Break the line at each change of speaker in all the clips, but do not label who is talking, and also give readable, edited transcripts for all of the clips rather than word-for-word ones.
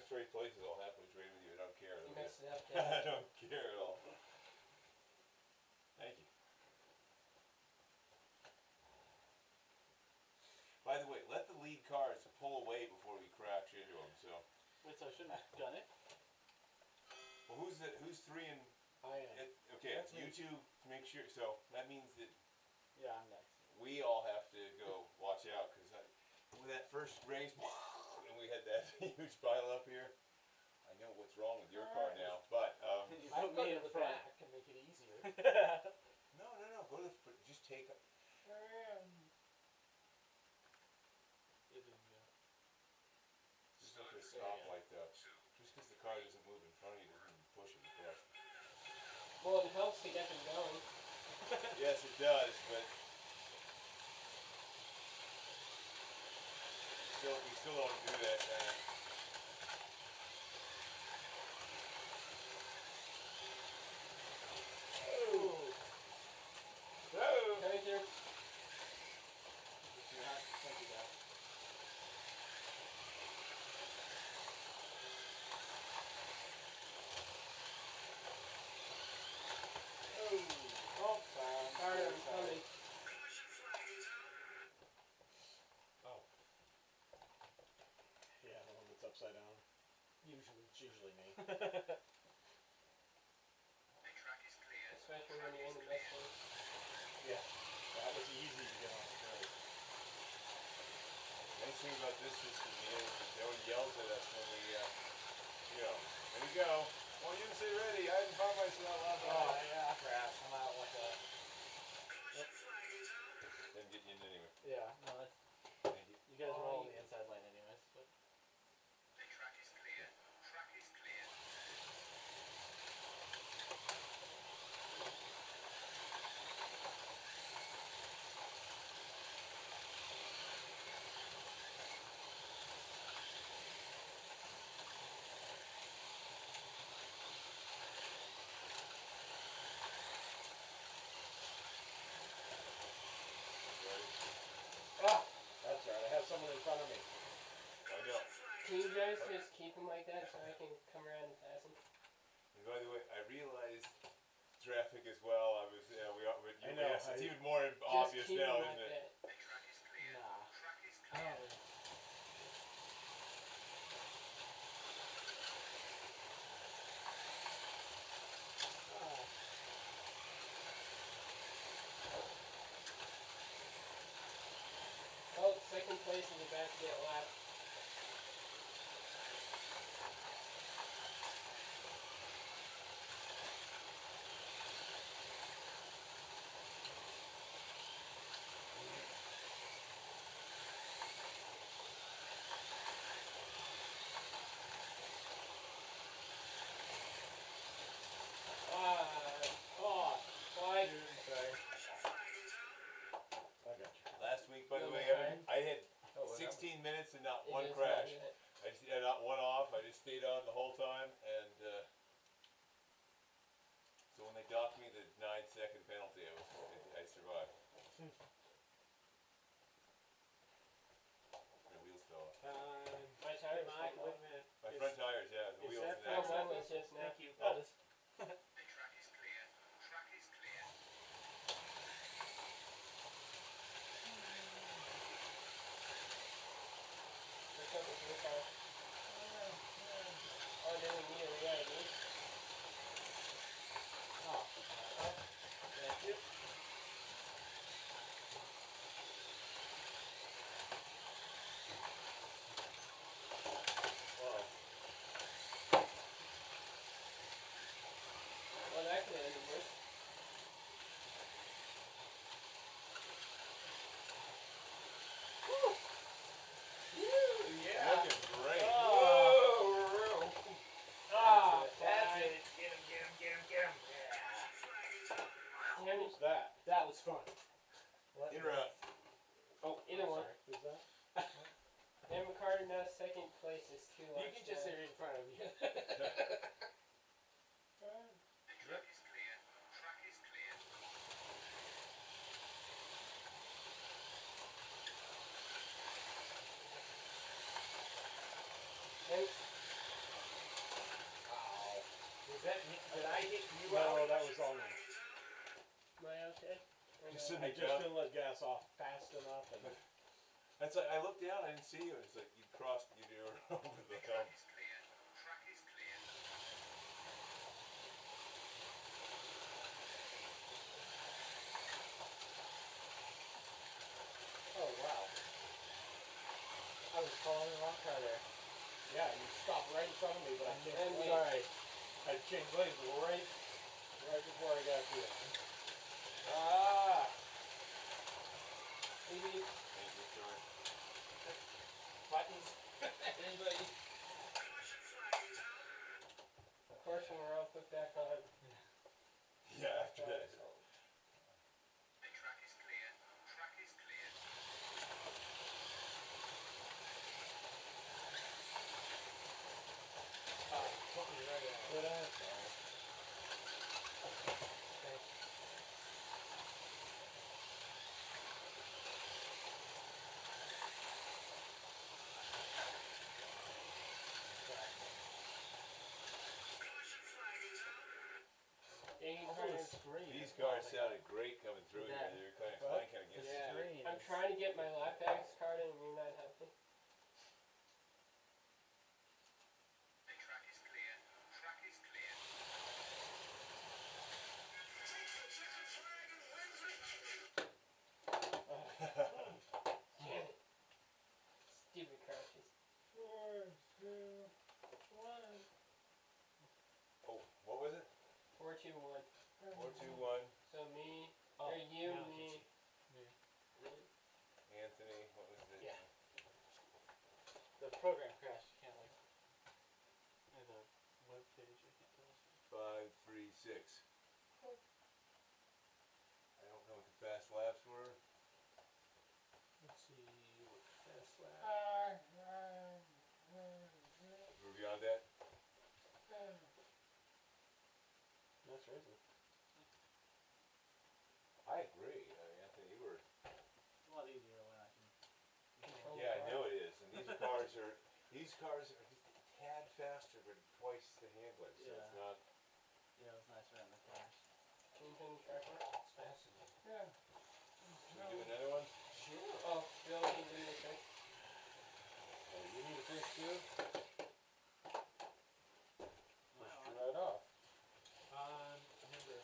straight places, I'll happily trade with you. I don't care.
You messed it up,
I don't care at all. Thank you. By the way, let the lead cars pull away before we crash into them. So.
Wait, so I shouldn't have done it?
Well, who's 3 and?
I am.
Okay, that's you two to make sure. So that means that.
Yeah, I'm next.
We all have to go watch out because with that first race, and we had that huge pile up here. I know what's wrong with your car now, but
You
I
put
go
me
to
in
the
front.
back and make it easier.
no, go to the just take. Just look at a stoplight though. Just because the car doesn't move in front of you doesn't mean push it across.
Well, it helps to get them going.
Yes, it does, but we still don't do that.
Oh! Right there.
You're not, thank you, guys. Oh,
Sorry, I'm coming.
Oh. Yeah, the one that's upside down.
Usually.
It's usually me.
Especially when you're in the mess one.
Yeah, that was easy to get off straight.
The nice thing about this system is no one yells at us when we, there we go. Well, you didn't say ready. I didn't find myself out
Oh, yeah, crap. I'm out like that.
Yep. Didn't get you in anyway.
Yeah, no, that's...
Thank you.
You guys are all on the inside lane anyways, but...
The track is clear. Track is clear.
Ah! That's right, I have someone in front of me.
I know.
Can you guys just keep them like that so I can come around and pass them?
And by the way, I realized traffic as well. I was,
I know.
Yes, it's even more
Just
obvious
keep
now,
them
isn't
like
it?
that.
The track is clear.
Nah.
Track is clear.
Oh, second place is about to get lapped. Oh, why?
Sorry. I got you.
Last week, by the
No,
way,
okay.
I had
Oh, what
16 minutes and not
It
one
is
crash.
not yet.
I just had not one off. I just stayed on the whole time, and so when they docked me the 9-second penalty, I survived. My wheels fell off.
My tires
Mike,
fell
wait
off.
a minute.
My front tires, yeah, the
is
wheels
that
and the
Oh,
axle.
mine was just now.
Thank you.
Oh.
That is.
The track is clear. Track is clear.
What's up with your car? Oh, it didn't need a re-ID.
Oh.
Thank you.
Whoa.
Well, that could have ended worse.
Yeah.
Looking great.
Oh.
Ah,
and
I
he
just
jumped.
didn't let gas off fast enough, and
It's like I looked down, I didn't see you. It's like you crossed, you were over the
Track
hump.
is clear. Track is clear.
oh wow, I was following the wrong car there. Yeah, you stopped right in front of me, but I changed
And me.
sorry. I changed lanes right before I got to you. Ah,
Maybe
Thank you, sorry.
buttons.
anybody.
Caution flag is out.
Of course, when we're all put back on.
Yeah, after that.
The track is clear. Track is clear.
Put me right out.
Did I? Sorry.
Thanks.
Caution flag is out.
800.
Screen.
These cars sounded great coming through
Yeah.
here. You're kind of
What?
clanking against
Yeah.
each other.
I'm trying to get my lap bags card in and you're not helping.
The track is clear. Track is clear. Takes the checkered flag and wins it.
Damn it. Stupid crashes.
4, 2, 1.
Oh, what was it?
421.
421.
So me,
Oh,
or you,
now I can
me.
see.
Anthony, what was it?
Yeah. The program crashed. You can't like. The web page. I can't tell.
536. I don't know what the fast laps were.
Let's see what fast lap.
We're beyond that.
That's racing.
I agree. Anthony, you were.
It's a lot easier when I can.
Control
Yeah, I
car.
know it is. And these cars are just a tad faster, but twice the handling. So
Yeah.
it's not.
Yeah, it was nicer on the crash.
Can you turn the track on?
It's fascinating. Yeah.
Should we do another one?
Sure.
Oh, Bill, can you do this thing?
You need a fish too?
Push
Wow.
you right off.
Remember.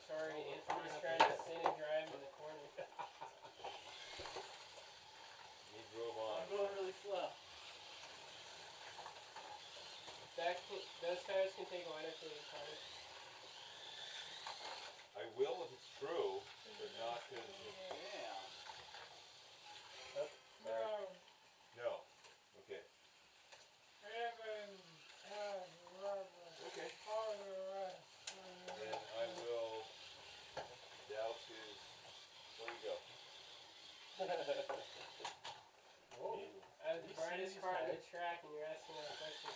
Sorry,
Oh,
Anthony's
fine,
trying
okay.
to sit and drive in the corner.
He drove on.
I'm going really slow.
Those tires can take lighter for the tires.
I will if it's true, but not because.
Yeah.
Sorry.
No. Okay. Okay. Then I will douse his. Where you go?
Whoa.
I was the
These
brightest
cities
part of the
have-
track and you're asking that question.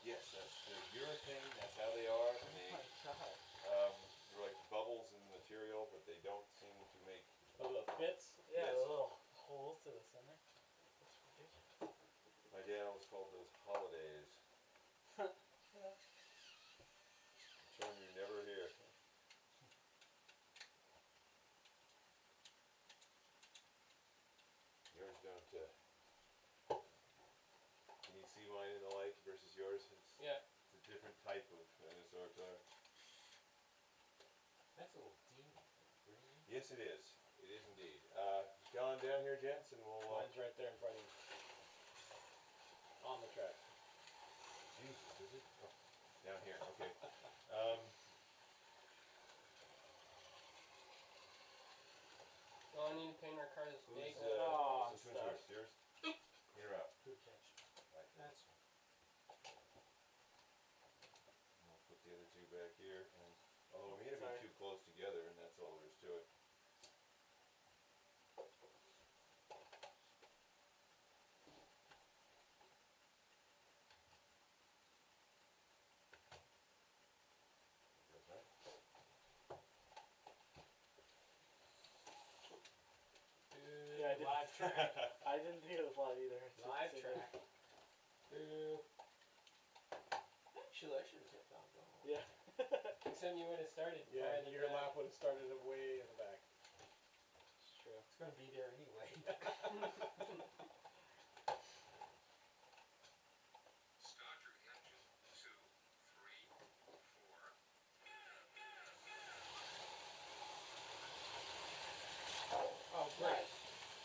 Yes, that's the urethane. That's how they are. And they,
Oh my god.
they're like bubbles in the material, but they don't seem to make.
Oh, the bits? Yeah,
Yes.
the little holes to the center. That's ridiculous.
My dad always called those holidays. Showing you're never here. Yours don't. Can you see mine in the light versus yours?
Yeah.
It's a different type of dinosaur tire.
That's a little deep. Green.
Yes, it is. It is indeed. Gone down here, gents, and we'll.
Mine's right there in front of you. On the track.
Jesus, is it? Oh, down here. Okay.
Well, I need to paint our car this big.
Who's
Oh,
this
I'm
one's
stuck.
yours? You're out.
Good catch.
Right.
That's
I'll put the other two back here, and although we had to
Sorry.
be too close together, and that's all there is to it. That's right.
Yeah, I did. Live track. I didn't think it was live either.
time you would have started.
Yeah,
farther
your
back.
lap would have started way in the back.
It's true. It's gonna be there anyway.
Start your engine. 2, 3, 4.
Oh, great.
Nice.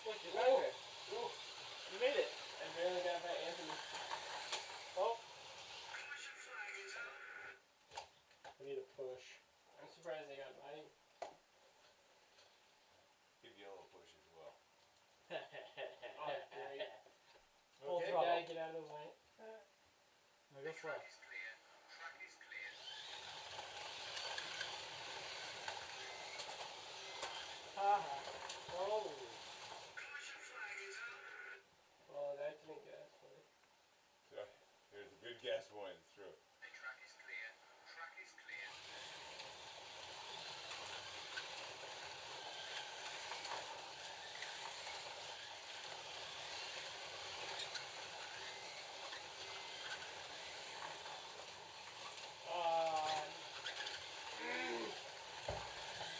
Look, you're
Whoa.
back there.
Whoa.
You made it.
I barely got by Anthony.
Oh,
Caution flag is out.
I need a push.
I'm surprised I got by him.
Give yellow push as well.
Oh, great.
Full
Okay.
throttle.
Dad, get out of the way.
Now go slow.
Track is clear. Track is clear.
Haha. Oh.
Caution flag is out.
Well, that didn't get us far.
So, there's a good gas point through.
The track is clear. Track is clear.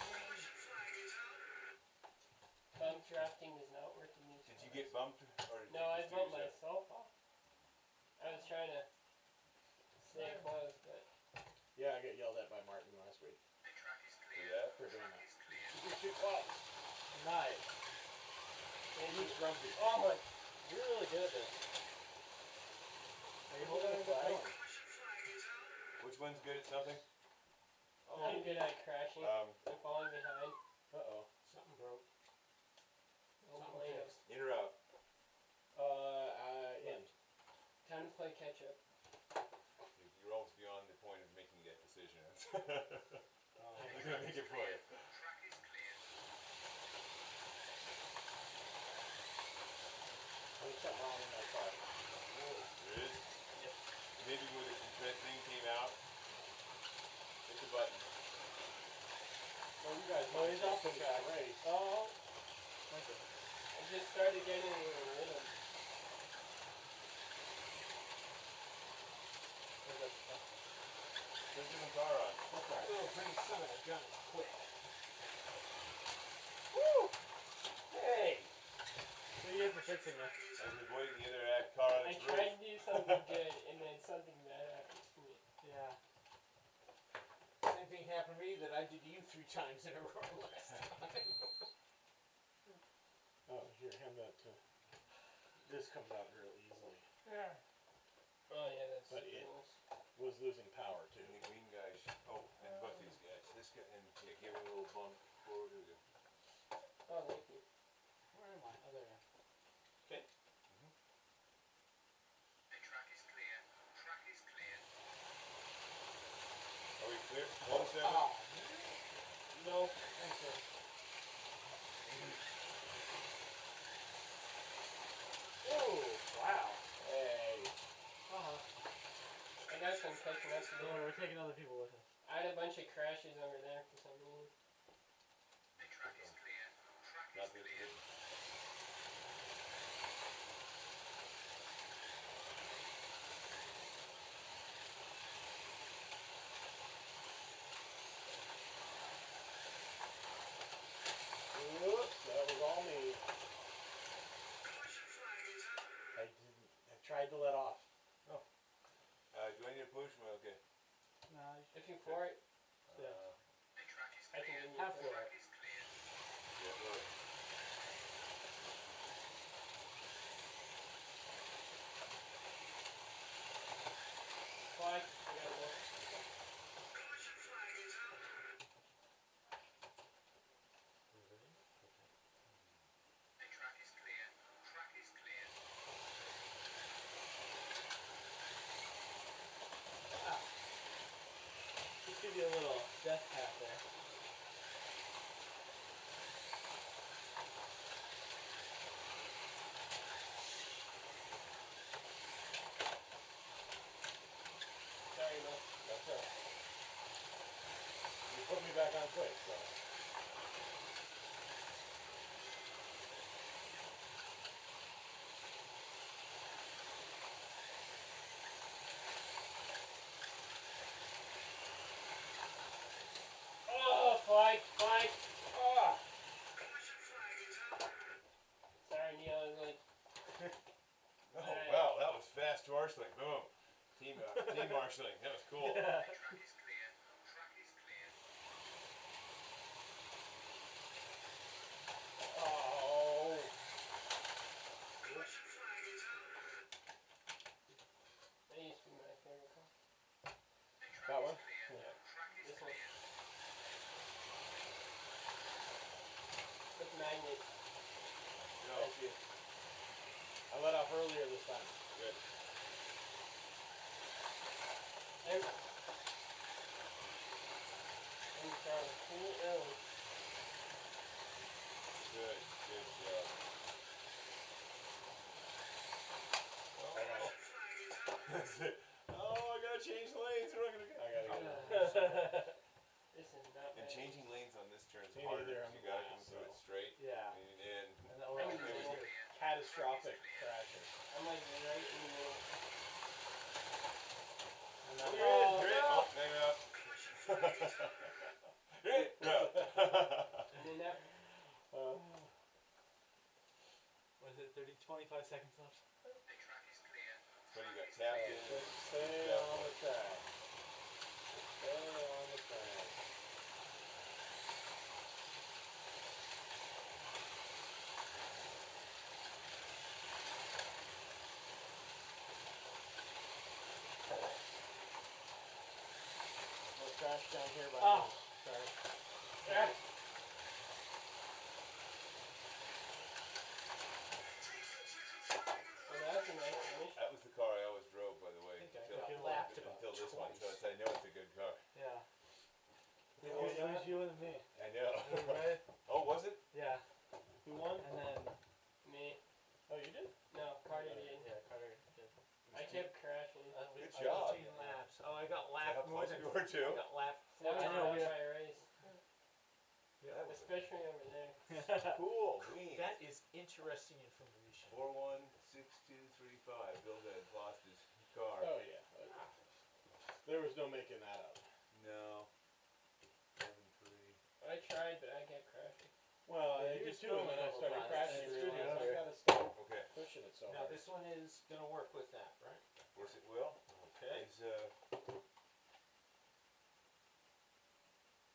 Caution flag is out.
Bump drafting does not work in these
Did you
cars.
get bumped? Or did
No,
you
I
just do
bumped
yourself?
myself off. I was trying to stay close, but
Yeah, I got yelled at by Martin last week.
The track is
For
clear.
that?
For doing
Track
that.
is clear.
You're too close.
Nice.
He's grumpy.
oh my!
You're really good at this. Are you holding the flag?
Caution flag is out.
Which one's good at something?
I'm good at crashing and falling behind.
Uh-oh.
Something broke.
Oh,
Something
boy.
fixed.
In or out?
In.
Time to play catch up.
You're always beyond the point of making that decision.
Oh.
I'm gonna make it for you.
Track is clear.
There's something wrong in my car.
There is? Maybe when the compressed thing came out, hit the button.
Well, you guys
Oh, he's off the track.
race.
Oh. Okay.
I just started getting in a rhythm.
There's a new car on.
Oh, bring son of a gun is quick.
Woo!
Hey! What are you for fixing this?
I was avoiding the other car on
I
its
tried
roof.
to do something good and then something bad happens to me.
Yeah. Same thing happened to me that I did you 3 times in a row last time.
Oh, here, hand that to... This comes out real easily.
Yeah.
Oh yeah, that's
But
super
it-
nice.
Was losing power, too.
And the green guys, oh, and both these guys. This guy, and yeah, give him a little bump forward. Here we go.
Oh, thank you.
Where am I? Oh, there I am.
Okay.
The track is clear. Track is clear.
Are we clear? 1 second.
Oh,
No.
thanks, sir. Oh, wow.
Hey.
Uh-huh.
I got some catching up to do.
Don't worry, we're taking other people with us.
I had a bunch of crashes over there for some reason.
The track is clear. Track
Not
is
this
clear.
good.
Whoops, that was all me.
Caution flag is out.
I tried to let off.
Do I need a push? Well, okay.
No,
If you for it,
Yeah.
The track is
I can
clear.
give you
Half
a
for
push.
it.
Track is clear.
Yeah, look.
Flag. I got a bolt.
Caution flag is out. The track is clear. Track is clear.
Wow. Just give you a little death pat there.
Sorry, Mo.
That's all right. You put me back on quick, so...
marshalling. Boom. Team marshalling. That was cool.
Yeah.
Track is clear. Track is clear.
Oh.
Caution flag is out.
That used to be my favorite car.
Track
That
is
one?
clear.
Yeah.
Track is
This one.
clear.
With magnets.
No.
Thank you. I let off earlier this time.
Good.
I'm trying to pull early.
Good. Good job.
Caution flag is out.
That's it. Oh, I gotta change lanes. We're not gonna. I gotta go.
This is not
And
bad.
changing lanes on this turn is
Me
harder
neither,
because
I'm
you gotta
glass,
come through it
so.
straight.
Yeah.
And
And that was
I'm
really
clear.
catastrophic crashes.
I'm like right in the middle.
And
Oh,
then,
you're in. You're in. Oh, maybe not.
Caution flag is out.
You're in. No.
And then that.
Was it 30, 25 seconds left?
The track is clear.
So you got tapped in.
stay on the track. Stay on the track. No crash down here by
Oh.
me. Sorry.
Ah. Well, that's a nice finish.
That was the car I always drove, by the way,
I think I
until,
got lapped
until this one. So
twice.
I know it's a good car.
Yeah.
It was you and me.
I know.
Right?
Oh, was it?
Yeah.
Who won?
And then.
Me.
Oh, you did?
No, Carter did.
Yeah, Carter did.
I kept crashing.
Good
I
job.
was changing laps. Oh, I got
How
lapped more
close
than.
you were too.
I got lapped
That
4
was
times.
how I race.
That was
Especially over there.
cool. Neat.
That is interesting information.
416235. Bill had lost his car.
Oh, yeah. There was no making that up.
No. 7-3.
I tried, but I kept crashing.
Well, I
Yeah,
did
you're
too, and then I
still
started
in the
crashing and
studio
realized I
here.
gotta stop
Okay.
pushing it so
Now
hard.
this one is gonna work with that, right?
Yes, it will.
Okay.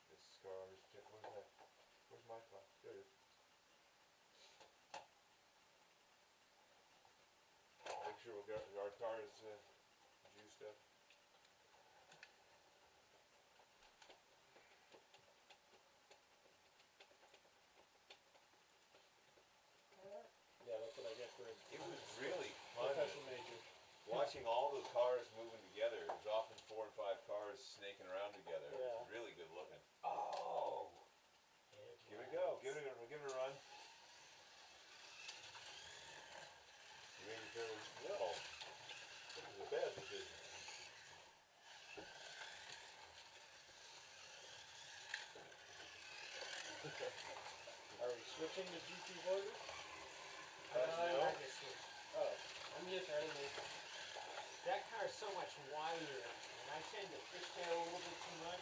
Is this car is where's that? Where's my car? There it is. Make sure our car is juiced up.
Yeah, that's what I get for a
It was really fun
professional major.
watching all the cars moving together. It was often 4 and 5 cars snaking around together. It
Yeah.
was really good looking.
Oh.
Give it a go. Give it a run. You made it fairly well. This is a bad decision.
Are we switching to GP Voyager?
No.
Oh.
I'm just running this.
That car is so much wider, and I tend to fishtail a little bit too much.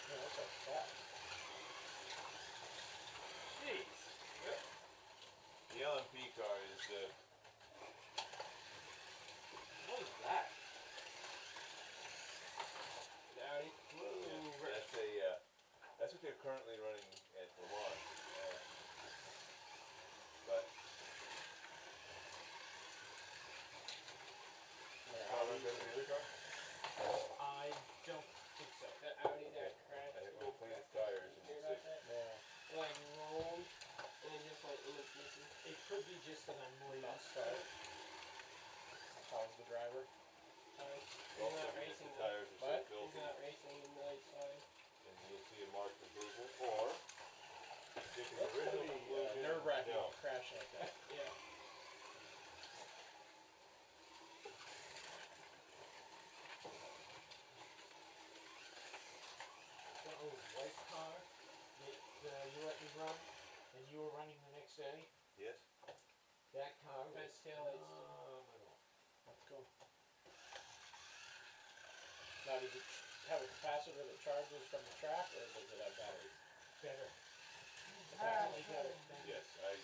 Yeah, that's like that.
Jeez.
The LMP car is
What is that?
Audi.
that's what they're currently running at Le Mans. But car runs better than the other car?
I don't think so.
That Audi
Okay.
that crashed.
I think we'll clean its tires and
Hear
we'll
about
see.
that?
Yeah.
Like rolled and it just went into pieces.
It could be just that I'm more
Not
used to
start.
it.
How's the driver?
He's
Also,
not
because
racing
the
though.
tires are so
What?
He's
filthy,
not racing in the late side.
and you'll see a marked improvement, or if the
That's
original
pretty
conclusion,
nerve-wracking
no.
crashing like that.
Yeah.
That old white car that you let me run, and you were running the next day.
Yes?
That car was
That's taillights.
phenomenal.
That's cool. Now, does it have a capacitor that charges from the track, or does it have batteries?
Better.
Ah,
Definitely better.
Yes, I